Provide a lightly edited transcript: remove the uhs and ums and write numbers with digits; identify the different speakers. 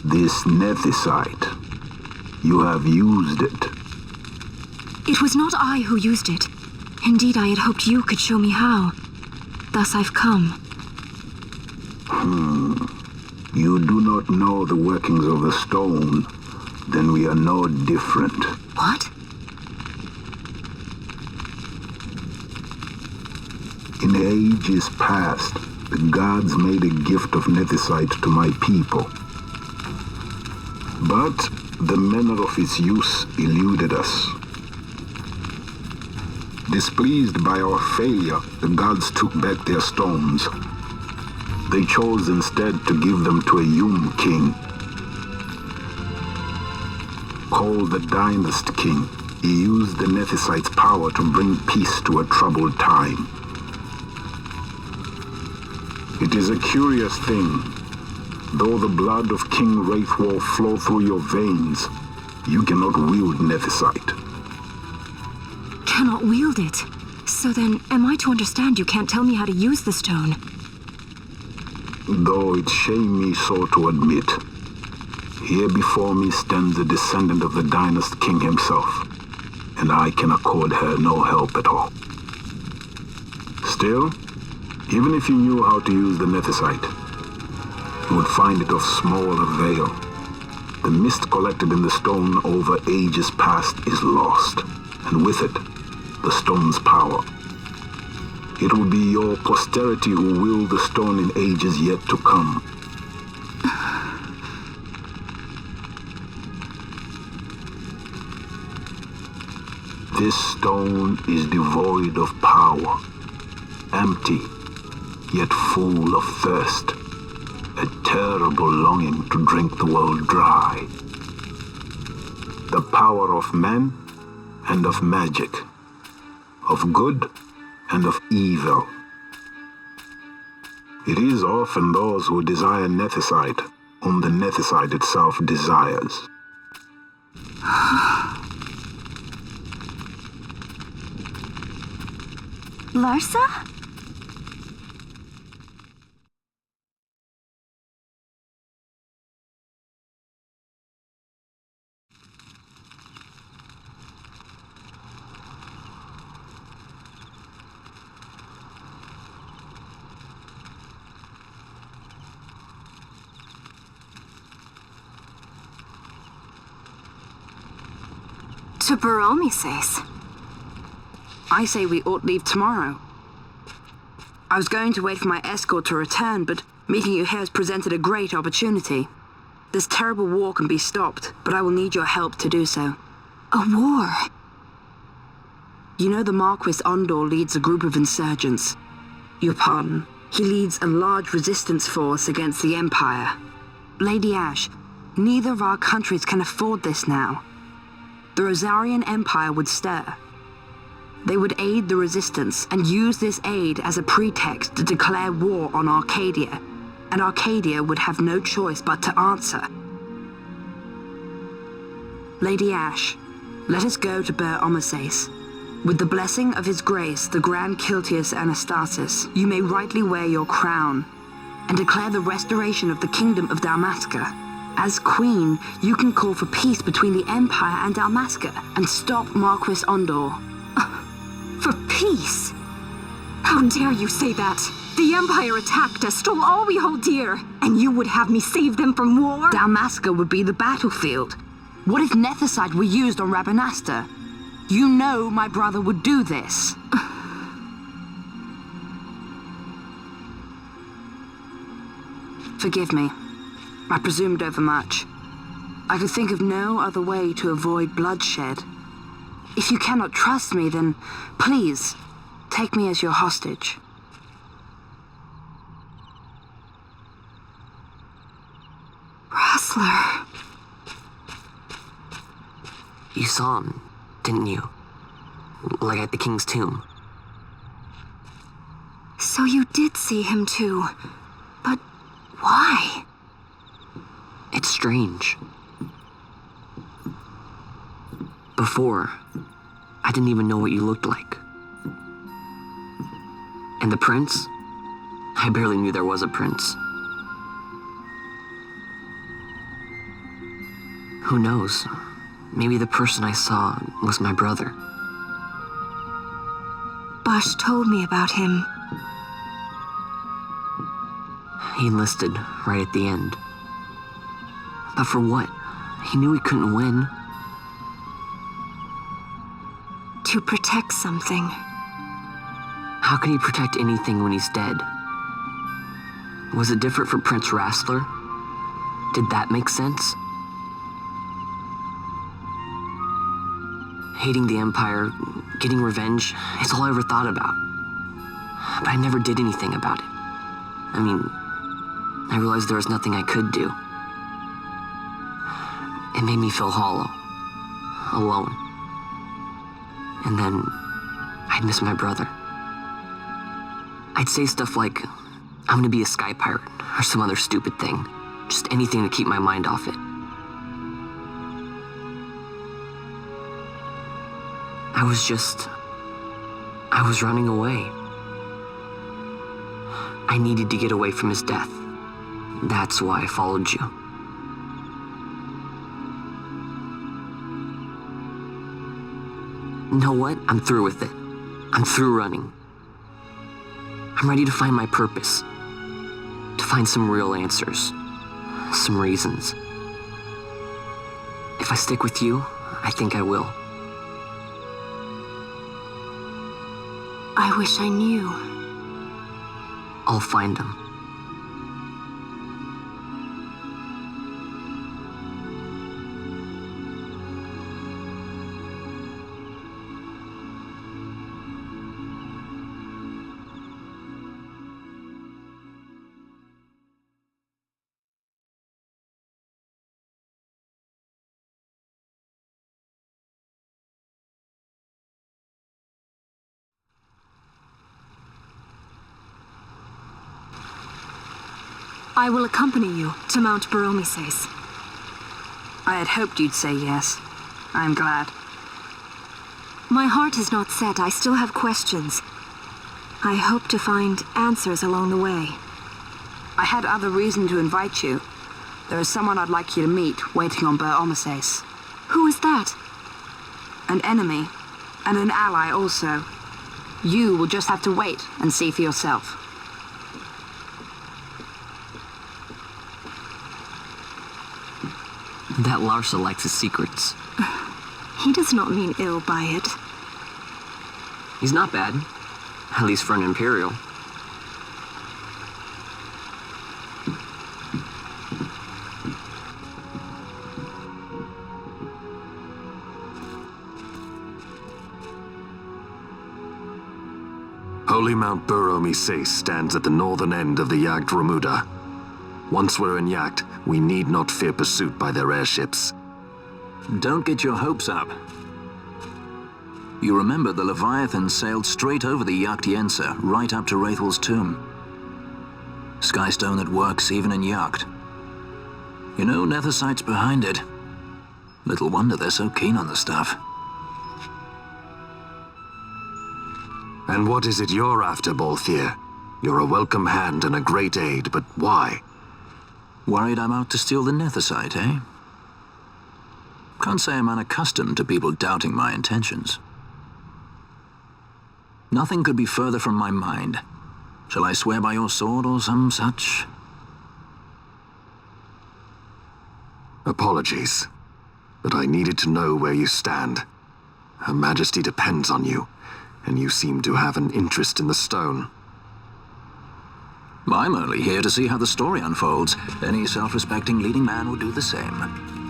Speaker 1: This nethicite. You have used it.
Speaker 2: It was not I who used it. Indeed, I had hoped you could show me how. Thus I've come.
Speaker 1: You do not know the workings of the stone. Then we are no different.
Speaker 2: What?
Speaker 1: In ages past, the gods made a gift of nethicite to my people. But the manner of its use eluded us. Displeased by our failure, the gods took back their stones. They chose instead to give them to a Yum king. Called the Dynast King, he used the nethicite's power to bring peace to a troubled time. It is a curious thing. Though the blood of King Wraithwolf flow through your veins, you cannot wield nethicite.
Speaker 2: Cannot wield it? So then, am I to understand you can't tell me how to use the stone?
Speaker 1: Though it shame me so to admit, here before me stands a descendant of the Dynast King himself, and I can accord her no help at all. Still, even if you knew how to use the nethicite, you would find it of small avail. The mist collected in the stone over ages past is lost, and with it, the stone's power. It will be your posterity who will the stone in ages yet to come. This stone is devoid of power, empty, yet full of thirst, a terrible longing to drink the world dry. The power of men and of magic, of good and of evil. It is often those who desire nethicite whom the nethicite itself desires.
Speaker 2: Larsa? To Baromises.
Speaker 3: I say we ought leave tomorrow. I was going to wait for my escort to return, but meeting you here has presented a great opportunity. This terrible war can be stopped, but I will need your help to do so.
Speaker 2: A war?
Speaker 3: You know the Marquis Ondor leads a group of insurgents. Your pardon. He leads a large resistance force against the Empire. Lady Ash, neither of our countries can afford this now. The Rosarian Empire would stir. They would aid the resistance and use this aid as a pretext to declare war on Arcadia, and Arcadia would have no choice but to answer. Lady Ash, let us go to Ber Omises. With the blessing of His Grace, the Grand Kiltius Anastasis, you may rightly wear your crown and declare the restoration of the Kingdom of Dalmasca. As Queen, you can call for peace between the Empire and Dalmasca and stop Marquis Ondor.
Speaker 2: For peace? How dare you say that? The Empire attacked us, stole all we hold dear, and you would have me save them from war?
Speaker 3: Dalmasca would be the battlefield. What if nethicite were used on Rabanasta? You know my brother would do this. Forgive me. I presumed overmuch. I could think of no other way to avoid bloodshed. If you cannot trust me, then please, take me as your hostage.
Speaker 2: Wrestler.
Speaker 4: You saw him, didn't you? Like at the King's tomb.
Speaker 2: So you did see him too. But why?
Speaker 4: It's strange. Before, I didn't even know what you looked like. And the prince? I barely knew there was a prince. Who knows? Maybe the person I saw was my brother.
Speaker 2: Bash told me about him.
Speaker 4: He enlisted right at the end. But for what? He knew he couldn't win.
Speaker 2: To protect something.
Speaker 4: How can he protect anything when he's dead? Was it different for Prince Rassler? Did that make sense? Hating the Empire, getting revenge, it's all I ever thought about. But I never did anything about it. I mean, I realized there was nothing I could do. It made me feel hollow, alone. And then I'd miss my brother. I'd say stuff like, I'm gonna be a sky pirate, or some other stupid thing. Just anything to keep my mind off it. I was running away. I needed to get away from his death. That's why I followed you. You know what? I'm through with it. I'm through running. I'm ready to find my purpose. To find some real answers. Some reasons. If I stick with you, I think I will.
Speaker 2: I wish I knew.
Speaker 4: I'll find them.
Speaker 2: I will accompany you to Mount Baromises.
Speaker 3: I had hoped you'd say yes. I'm glad.
Speaker 2: My heart is not set. I still have questions. I hope to find answers along the way.
Speaker 3: I had other reason to invite you. There is someone I'd like you to meet waiting on Baromises.
Speaker 2: Who is that?
Speaker 3: An enemy, and an ally also. You will just have to wait and see for yourself.
Speaker 4: That Larsa likes his secrets.
Speaker 2: He does not mean ill by it.
Speaker 4: He's not bad. At least for an Imperial.
Speaker 5: Holy Mount Baromises stands at the northern end of the Yacht Remuda. Once we're in Yacht, we need not fear pursuit by their airships.
Speaker 1: Don't get your hopes up. You remember the Leviathan sailed straight over the Yacht Yensa, right up to Wraithel's tomb. Skystone that works even in Yacht. You know, Nethersight's behind it. Little wonder they're so keen on the stuff.
Speaker 5: And what is it you're after, Balthier? You're a welcome hand and a great aid, but why?
Speaker 1: Worried I'm out to steal the Nethersight, eh? Can't say I'm unaccustomed to people doubting my intentions. Nothing could be further from my mind. Shall I swear by your sword or some such?
Speaker 5: Apologies, but I needed to know where you stand. Her Majesty depends on you, and you seem to have an interest in the stone.
Speaker 1: I'm only here to see how the story unfolds. Any self-respecting leading man would do the same.